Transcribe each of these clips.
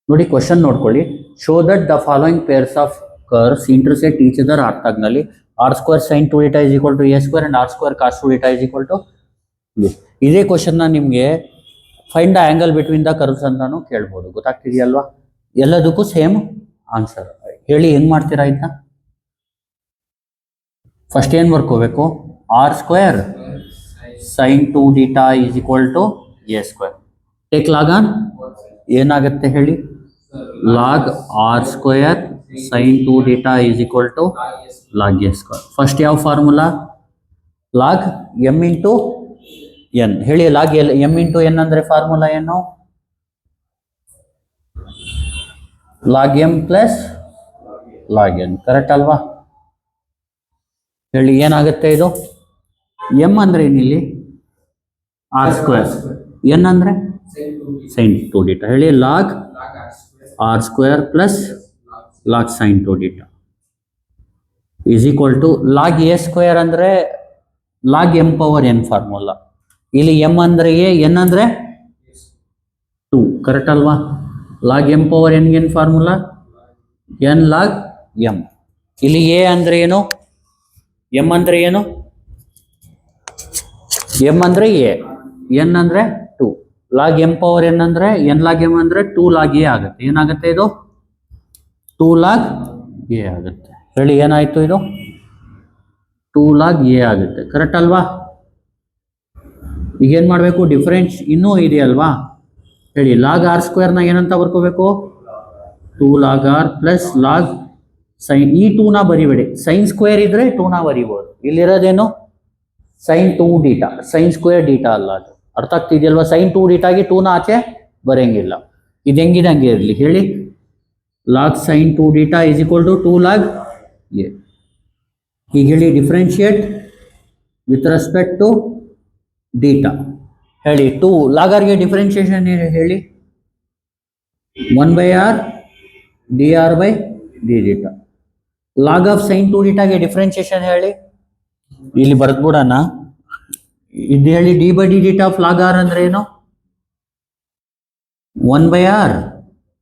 ನೋಡಿ ಕ್ವಶನ್ ನೋಡ್ಕೊಳ್ಳಿ. Show that the following pairs of curves intersect each other ಆರ್ತಾಗ್ನಲ್ಲಿ r² sin 2θ is equal to a square and r² cos 2θ is equal to this. ಇದೇ ಕ್ವಶನ್ನ ನಿಮಗೆ find the angle between the curves ಅಂತಾನು ಕೇಳ್ಬೋದು. ಗೊತ್ತಾಗ್ತಿದೆಯಲ್ವಾ? ಎಲ್ಲದಕ್ಕೂ same answer. ಹೇಳಿ ಹೆಂಗ್ ಮಾಡ್ತೀರಾ ಇದನ್ನ? ಫಸ್ಟ್ ಏನು ಬರ್ಕೋಬೇಕು? r² sin 2θ is equal to a². Take log on. ಏನಾಗುತ್ತೆ ಹೇಳಿ? log r² sin 2θ is equal to log a². First ಯಾವ formula? log m into n. ಹೇಳಿ log m ಇಂಟು n ಅಂದ್ರೆ ಫಾರ್ಮುಲಾ ಏನು? log m plus log n. Correct ಅಲ್ವಾ? ಹೇಳಿ ಏನಾಗುತ್ತೆ ಇದು? m ಅಂದ್ರೆ ಏನಿಲ್ಲಿ? r². n ಅಂದ್ರೆ sin 2θ. ಹೇಳಿ log r² plus log sin 2θ is equal to log a² ಅಂದ್ರೆ log m power n formula. ಇಲ್ಲಿ m ಅಂದ್ರೆ a, n ಅಂದ್ರೆ 2. ಕರೆಕ್ಟ್ ಅಲ್ವಾ? log m ಪವರ್ n ಏನ್ ಫಾರ್ಮುಲಾ? n log m. ಇಲ್ಲಿ a ಅಂದ್ರೆ ಏನು? m ಅಂದ್ರೆ ಏನು? m ಅಂದ್ರೆ a, n ಅಂದ್ರೆ 2. log m ಪವರ್ n ಅಂದ್ರೆ n log m ಅಂದ್ರೆ 2 log a ಆಗುತ್ತೆ. ಏನಾಗುತ್ತೆ ಇದು? 2 log a ಆಗುತ್ತೆ. ಹೇಳಿ ಏನಾಯ್ತು ಇದು? 2 log a ಆಗುತ್ತೆ. ಕರೆಕ್ಟ್ ಅಲ್ವಾ? ಈಗ ಏನ್ ಮಾಡಬೇಕು? ಡಿಫರೆನ್ಸ್ ಇನ್ನೂ ಇದೆಯಲ್ವಾ? ಹೇಳಿ log r² ನ ಏನಂತ ಬರ್ಕೋಬೇಕು? 2 log r plus log sin. ಈ 2 ನ ಬರಿಬೇಡಿ. sin ಸ್ಕ್ವೇರ್ ಇದ್ರೆ 2 ನ ಬರಿಬಹುದು. ಇಲ್ಲಿರೋದೇನು? sin 2θ. sin ಸ್ಕ್ವೇರ್ ಡಿಟ ಅಲ್ಲ ಅದು. ಅರ್ಥ ಆಗ್ತಿದೆಯಲ್ವಾ? sin 2θ 2 ನ ಆಚೆ ಬರಂಗಿಲ್ಲ. ಇದು ಹೆಂಗಿದೆ ಹಂಗೆ ಇರಲಿ. ಹೇಳಿ log sin 2θ is equal to 2 log a. ಈಗ ಹೇಳಿ ಡಿಫ್ರೆನ್ಶಿಯೇಟ್ ವಿತ್ ರೆಸ್ಪೆಕ್ಟ್ ಟು ಡಿಟಾ. ಹೇಳಿ 2 log r ಗೆ ಡಿಫ್ರೆನ್ಶಿಯೇಷನ್ ಹೇಳಿ. 1/r dr/dθ. log of sin 2θ ಗೆ ಡಿಫ್ರೆನ್ಶಿಯೇಷನ್ ಹೇಳಿ. ಇಲ್ಲಿ ಬರ್ದ್ಬಿಡೋಣ. ಇದು ಹೇಳಿ d/dθ ಆಫ್ log r ಅಂದ್ರೆ ಏನು? 1/r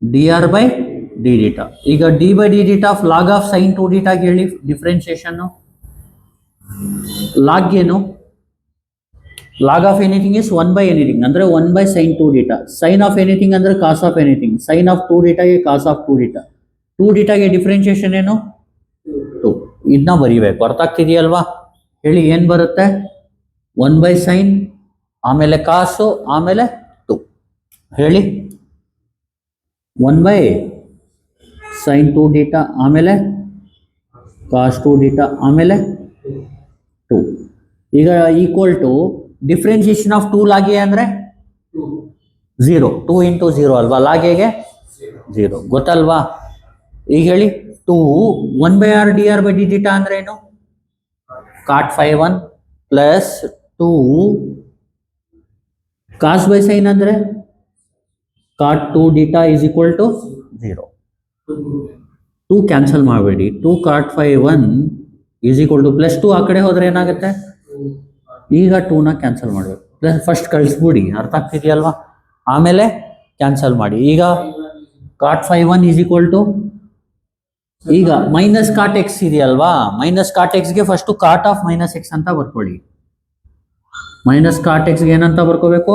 dr/dθ. ಈಗ d/dθ of log of sin 2θ ಗೆ ಹೇಳಿ ಡಿಫ್ರೆನ್ಶಿಯೇಷನ್. log ಏನು? log of anything is 1/anything ಅಂದ್ರೆ 1/sin 2θ. sin ಆಫ್ ಎನಿಥಿಂಗ್ ಅಂದ್ರೆ cos of anything. sin of 2θ ಗೆ cos ಆಫ್ 2θ. 2θ ಗೆ ಡಿಫ್ರೆನ್ಶಿಯೇಷನ್ ಏನು? 2. ಇದನ್ನ ಬರಿಬೇಕು. ಅರ್ಥ ಆಗ್ತಿದೆಯಲ್ವಾ? ಹೇಳಿ ಏನ್ ಬರುತ್ತೆ? 1/sin ಆಮೇಲೆ cos ಆಮೇಲೆ 2. ಹೇಳಿ 1/sin 2θ ಆಮೇಲೆ cos 2θ ಆಮೇಲೆ 2. ಈಗ equal to differentiation of 2 log a ಅಂದ್ರೆ 0. 2 ಇಂಟು 0 ಅಲ್ವಾ? log a ಗೆ 0. ಗೊತ್ತಲ್ವಾ? ಈಗ ಹೇಳಿ 2 1/r dr/dθ ಅಂದ್ರೆ ಏನು? cot 5/1 plus 2 cos by sin ಅಂದ್ರೆ cot 2θ is equal to 0. 2 cancel ಮಾಡಬೇಡಿ. 2 cot 5/1 is equal to plus 2 ಆ ಕಡೆ ಹೋದ್ರೆ ಏನಾಗುತ್ತೆ? ಈಗ 2 ನ ಕ್ಯಾನ್ಸಲ್ ಮಾಡಬೇಕು. ಪ್ಲಸ್ ಫಸ್ಟ್ ಕಳಿಸ್ಬಿಡಿ. ಅರ್ಥ ಆಗ್ತಿದೆಯಲ್ವಾ? ಆಮೇಲೆ ಕ್ಯಾನ್ಸಲ್ ಮಾಡಿ. ಈಗ cot 5/1 is equal to ಈಗ ಮೈನಸ್ ಕಾಟ್ ಎಕ್ಸ್ ಇದೆಯಲ್ವಾ? ಮೈನಸ್ ಕಾಟ್ ಎಕ್ಸ್ಗೆ first cot of minus x ಅಂತ ಬರ್ಕೊಳ್ಳಿ. ಮೈನಸ್ ಕಾಟ್ ಎಕ್ಸ್ಗೆ ಏನಂತ ಬರ್ಕೋಬೇಕು?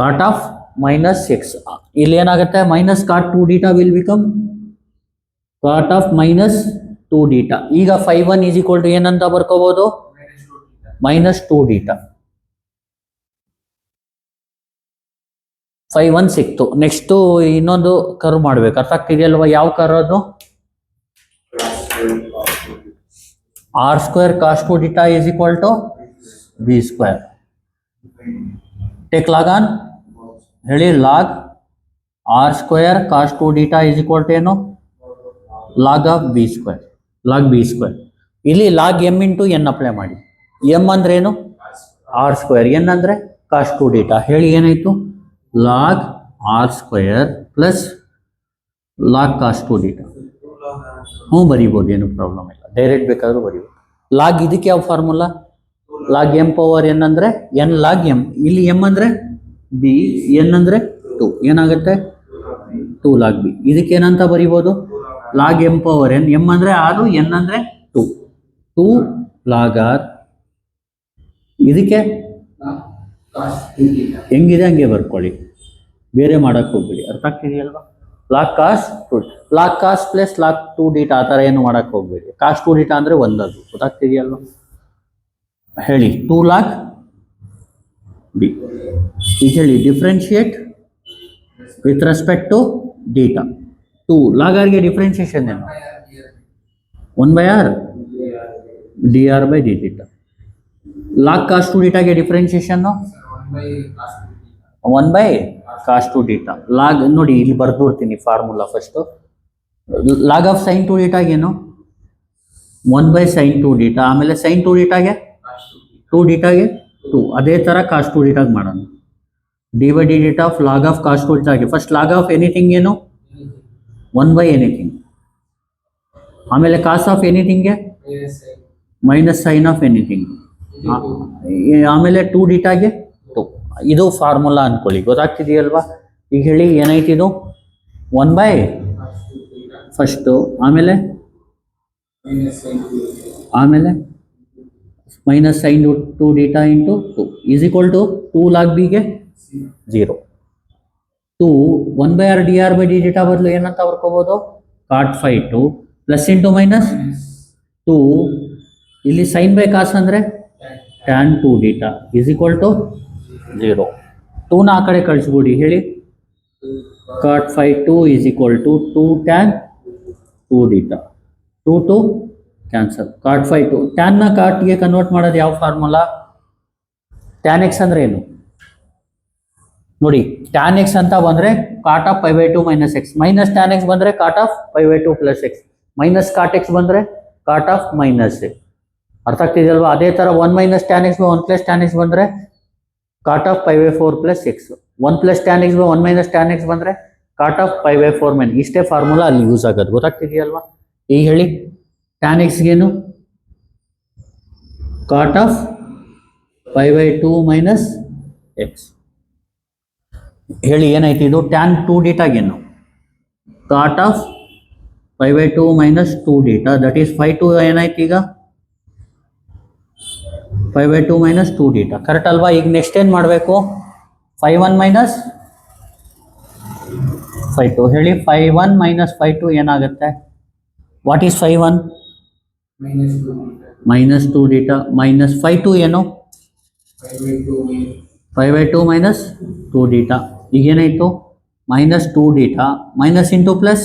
Cot of minus x. ಇಲ್ಲಿ ಏನಾಗುತ್ತೆ? Minus cot 2θ will become cot of minus 2θ. ಈಗ 5/1 is equal to ಏನಂತ ಬರ್ಕೋಬಹುದು? ಮೈನಸ್ 2θ. 5/1 ಸಿಕ್ತು. ನೆಕ್ಸ್ಟ್ ಇನ್ನೊಂದು ಕರ್ವ್ ಮಾಡ್ಬೇಕು. ಅರ್ಥ ಆಗ್ತಿದೆಯಲ್ವಾ? ಯಾವ ಕರ್ವ್ ಅದು? r² cos 2θ is equal to b². Take log on. ಹೇಳಿ log r² cos 2θ is equal to ಏನು? log of b². log b². ಇಲ್ಲಿ log m into n apply ಮಾಡಿ. m ಅಂದ್ರೆ ಏನು? r². n ಅಂದ್ರೆ cos 2θ. ಹೇಳಿ ಏನಾಯ್ತು? log r² plus log cos 2θ. ಬರಿಬೋದು, ಏನು ಪ್ರಾಬ್ಲಮ್ ಇಲ್ಲ. ಡೈರೆಕ್ಟ್ ಬೇಕಾದ್ರೂ ಬರಿಬೋದು. ಲಾಗ್ ಇದಕ್ಕೆ ಯಾವ formula? Log m power n ಅಂದ್ರೆ n log m. ಇಲ್ಲಿ m ಅಂದ್ರೆ b, n ಅಂದ್ರೆ 2. ಏನಾಗುತ್ತೆ? 2 ಲಾಗ್ ಬಿ. ಇದಕ್ಕೇನಂತ ಬರಿಬೋದು, log M power N. M ಅಂದರೆ 6, ಎನ್ ಅಂದರೆ 2. 2 ಲಾಗ್ ಆರ್. ಇದಕ್ಕೆ ಹೆಂಗಿದೆ ಹಂಗೆ ಬರ್ಕೊಳ್ಳಿ, ಬೇರೆ ಮಾಡಕ್ಕೆ ಹೋಗ್ಬೇಡಿ. ಅರ್ಥ ಆಗ್ತಿದೆಯಲ್ವಾ? Log cos 2, log cos plus log 2 theta ಆ ಥರ ಏನು ಮಾಡಕ್ಕೆ ಹೋಗ್ಬೇಡಿ. ಕಾಸ್ 2 ಡೀಟಾ ಅಂದರೆ ಒಂದದು. ಗೊತ್ತಾಗ್ತಿದೆಯಲ್ವಾ? ಹೇಳಿ 2 ಲಾಗ್ ಬಿ. ಈಗ ಹೇಳಿ differentiate with respect to theta. 2 log ಆರ್ಗೆ ಡಿಫ್ರೆನ್ಶಿಯೇಷನ್ ಏನು? 1/r dr/d. ಲಾಗ್ ಕಾಸ್ 2 ಡೀಟಾಗೆ ಡಿಫ್ರೆನ್ಶಿಯೇಷನ್ 1/cos 2 ಡೀಟಾ. ಲಾಗ್ ನೋಡಿ ಇಲ್ಲಿ ಬರ್ದುಬಿಡ್ತೀನಿ formula first. Log of sine 2 ಡೀಟಾಗೇನು? 1/sin 2 theta. ಆಮೇಲೆ ಸೈನ್ 2 ಡೀಟಾಗೆ 2 ಡೀಟಾಗೆ 2. ಅದೇ ಥರ ಕಾಸ್ 2 ಡೀಟಾಗೆ ಮಾಡೋಣ. d/d of log of cos 2 ಡೀಟಾಗೆ ಫಸ್ಟ್ ಲಾಗ್ ಆಫ್ ಎನಿಥಿಂಗ್ ಏನು? 1/anything. ಆಮೇಲೆ ಕಾಸ್ ಆಫ್ ಎನಿಥಿಂಗ್ಗೆ ಮೈನಸ್ ಸೈನ್ ಆಫ್ ಎನಿಥಿಂಗ್. ಆಮೇಲೆ 2 ಡೀಟಾಗೆ 2. ಇದು ಫಾರ್ಮುಲಾ ಅನ್ಕೊಳ್ಳಿ. ಗೊತ್ತಾಗ್ತಿದೆಯಲ್ವಾ? ಈಗ ಹೇಳಿ ಏನಾಯ್ತಿದು? 1/ ಫಸ್ಟು, ಆಮೇಲೆ minus sine 2 theta into 2 is equal to 2 log ಬಿಗೆ 0. 2 1/r dr/d ಬದಲು ಏನಂತ ಬರ್ಕೋಬೋದು? cot phi 2 plus into minus 2. ಇಲ್ಲಿ ಸೈನ್ ಬೈ ಕಾಸ್ ಅಂದರೆ tan 2 theta is equal to 0. 2ನ ಆ ಕಡೆ ಕಳಿಸ್ಬಿಡಿ. ಹೇಳಿ cot phi 2 is equal to 2 tan 2 theta. 2 cancel. cot phi 2 ಟ್ಯಾನ್ನ ಕಾಟ್ಗೆ ಕನ್ವರ್ಟ್ ಮಾಡೋದು ಯಾವ ಫಾರ್ಮುಲಾ? tan x ಅಂದರೆ ಏನು ನೋಡಿ. tan x ಅಂತ ಬಂದರೆ cot of π/2 minus X, minus tan x ಬಂದರೆ cot of π/2 plus X, minus cot x ಬಂದರೆ cot of ಮೈನಸ್ ಎಕ್ಸ್. ಅರ್ಥ ಆಗ್ತಿದೆಯಲ್ವಾ? ಅದೇ ಥರ 1 minus tan x 1 plus tan x ಬಂದರೆ cot of π/4 plus X. 1 plus tan x 1 minus tan x ಬಂದರೆ cot of π/4 minus. ಇಷ್ಟೇ formula ಅಲ್ಲಿ use ಆಗೋದು. ಗೊತ್ತಾಗ್ತಿದೆಯಲ್ವಾ? ಈಗ ಹೇಳಿ tan xಗೇನು? cot of π/2 minus X. ಹೇಳಿ ಏನಾಯ್ತು ಇದು? tan 2 ಡೀಟಾಗೇನು? cot of π/2 minus 2 theta. That is phi 2 ಏನಾಯ್ತು ಈಗ? π/2 ಮೈನಸ್ 2 ಡೀಟಾ. ಕರೆಕ್ಟ್ ಅಲ್ವಾ? ಈಗ ನೆಕ್ಸ್ಟ್ ಏನು ಮಾಡಬೇಕು? phi 1 minus phi 2. ಹೇಳಿ phi 1 ಮೈನಸ್ phi 2 ಏನಾಗುತ್ತೆ? What is phi 1? Minus 2 theta minus phi 2 ಏನು? π/2 ಮೈನಸ್ 2 ಡೀಟಾ. ಈಗೇನಾಯಿತು? Minus 2 theta minus into plus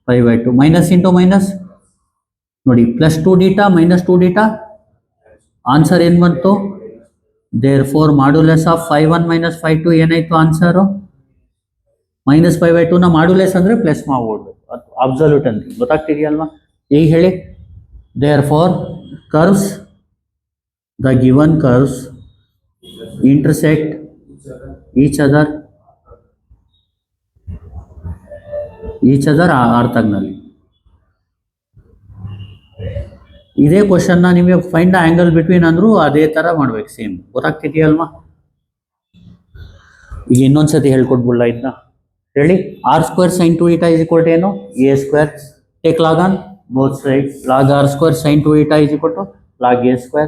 π/2 minus into minus ನೋಡಿ plus 2 theta minus 2 theta. Answer ಏನು ಬಂತು? Therefore modulus of phi 1 minus phi 2 ಏನಾಯಿತು answer? Minus π/2ನ modulus ಅಂದರೆ plus ಮಾಡ್ಬೋದು. Absolute ಅಂತ ಗೊತ್ತಾಗ್ತಿದೆಯಲ್ವಾ? ಈಗ ಹೇಳಿ there four curves, the given curves intersect each other ಆರ್ಥಗ್ನಲ್ಲಿ. ಇದೇ ಕ್ವಶನ್ನ ನಿಮಗೆ ಫೈಂಡ್ ದ ಆಂಗಲ್ ಬಿಟ್ವೀನ್ ಅಂದರೂ ಅದೇ ಥರ ಮಾಡ್ಬೇಕು, ಸೇಮ್. ಗೊತ್ತಾಗ್ತಿದೆಯಲ್ವಾ? ಈಗ ಇನ್ನೊಂದ್ಸತಿ ಹೇಳ್ಕೊಟ್ಬಿಡ್ಲ ಇದನ್ನ. ಹೇಳಿ r² sin 2 θ is equal to ಏನು? a². Take log on both side. Log r² sin 2 θ is equal to log a².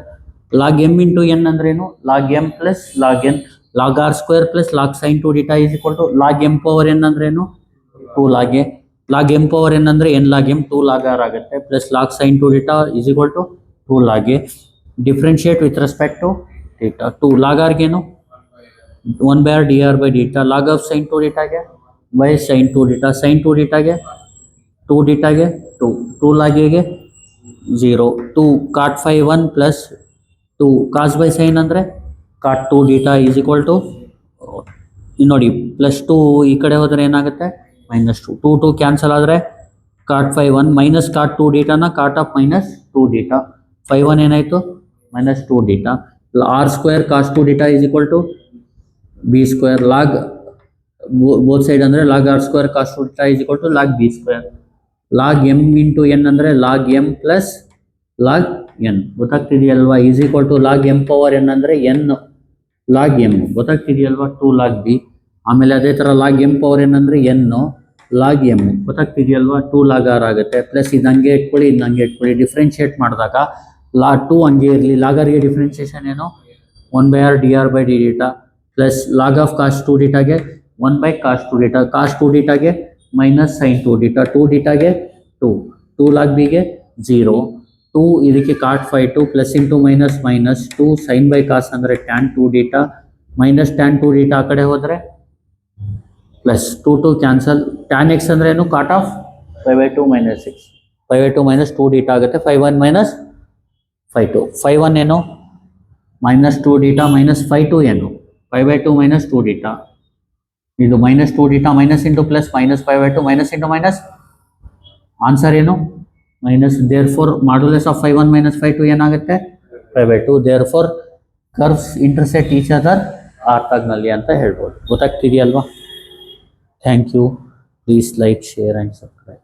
Log m into N ಅಂದ್ರೇನು? Log m plus log N. Log r² plus log sine 2 theta is equal to log m power N ಅಂದ್ರೇನು? 2 log A. Log m power N ಅಂದರೆ N log m 2 log r ಆಗುತ್ತೆ. Plus log sine 2 theta is equal to 2 log A. Differentiate with respect to theta. 2 log ಆರ್ಗೇನು? 1/r dr/d. Log of sine 2 ಡೀಟಾಗೆ by sine 2 theta. Sine 2 ಡೀಟಾಗೆ 2 ಡೀಟಾಗೆ 2 log ಎಗೆ 0. 2 cot phi 1 plus 2 cos by sine ಅಂದರೆ cot 2 theta is equal to ನೋಡಿ plus 2 ಈ ಕಡೆ ಹೋದರೆ ಏನಾಗುತ್ತೆ? ಮೈನಸ್ 2. 2 ಕ್ಯಾನ್ಸಲ್ ಆದರೆ cot phi 1 ಮೈನಸ್ cot 2 ಡೀಟಾನ cot of minus 2 theta. phi 1 ಏನಾಯಿತು? Minus 2 theta. r² cos 2 theta is equal to b². Log both side ಅಂದರೆ log r² cos 2 theta is equal to log b². Log m into N ಅಂದರೆ log m plus log N. ಗೊತ್ತಾಗ್ತಿದೆಯಲ್ವಾ? Is equal to log m power N ಅಂದರೆ N log m. ಗೊತ್ತಾಗ್ತಿದೆಯಲ್ವಾ? 2 log B. ಆಮೇಲೆ ಅದೇ ಥರ log M power ಏನಂದರೆ N log M ಗೊತ್ತಾಗ್ತಿದೆಯಲ್ವಾ, 2 log R ಆಗುತ್ತೆ. ಪ್ಲಸ್ ಇದು ಹಂಗೆ ಇಟ್ಕೊಳ್ಳಿ, ಇದು ಹಂಗೆ ಇಟ್ಕೊಳ್ಳಿ. ಡಿಫ್ರೆನ್ಷಿಯೇಟ್ ಮಾಡಿದಾಗ ಟು ಹಂಗೆ ಇರಲಿ, ಲಾಗರ್ಗೆ ಡಿಫ್ರೆನ್ಷಿಯೇಷನ್ ಏನು 1/r dr by dθ plus log of cos 2 ಡೀಟಾಗೆ 1/cos 2 ಡೀಟಾ, ಕಾಸ್ 2 ಡೀಟಾಗೆ ಮೈನಸ್ ಸೈನ್ 2 ಡೀಟಾ, 2 ಡೀಟಾಗೆ 2 ಲಾಗ್ ಬಿಗೆ 0, 2 ಇದಕ್ಕೆ cot 5 plus into minus minus 2 sine by cos ಅಂದರೆ tan 2 theta minus tan 2 theta ಆ ಕಡೆ ಹೋದರೆ ಪ್ಲಸ್ 2 ಕ್ಯಾನ್ಸಲ್. ಟ್ಯಾನ್ ಎಕ್ಸ್ ಅಂದರೆ ಏನು cot of 5/2 minus 6, 5/2 minus 2 theta ಆಗುತ್ತೆ. 5/1 ಮೈನಸ್ 5/2, 5/1 ಏನು ಮೈನಸ್ 2 ಡೀಟಾ ಮೈನಸ್ 5/2 ಏನು 5/2 ಮೈನಸ್ 2 ಡೀಟಾ, ಇದು minus 2 theta minus into plus minus 5/2 minus into minus, answer ಏನು minus. Therefore modulus of 5/1 minus 5/2 ಏನಾಗುತ್ತೆ 5/2. There four curves intersect each other orthogonally ಅಂತ ಹೇಳ್ಬೋದು. ಗೊತ್ತಾಗ್ತಿದೆಯಲ್ವಾ? Thank you. Please like, share and subscribe.